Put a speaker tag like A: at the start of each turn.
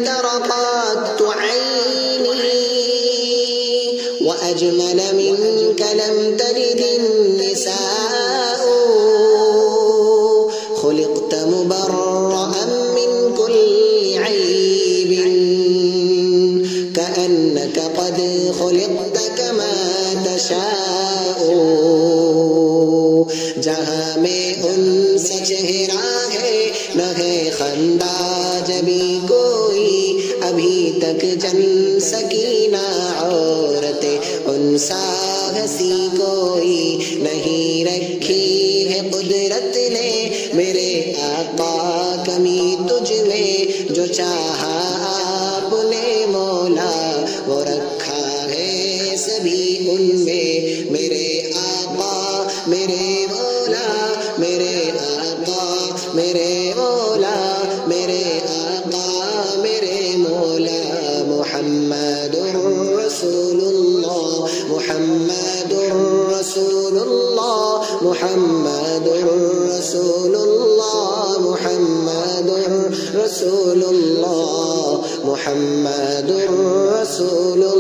A: ترقت عيني وأجمل منك لم تلد النساء خلقت مبرأ من كل عيب كأنك قد خلقت كما تشاء جہاں میں ان سے چہرہ ہے نہ ہے خندہ جبھی کوئی ابھی تک جن سکینہ عورت ان سا ہنسی کوئی نہیں رکھی ہے قدرت نے میرے آقا کمی تجھ میں جو چاہا آپ نے مولا وہ رکھا ہے سبھی ان میں میرے آقا میرے مولا میرے آقا میرے مولا میرے آقا میرے مولا محمد رسول اللہ محمد رسول اللہ محمد رسول اللہ محمد رسول اللہ محمد رسول اللہ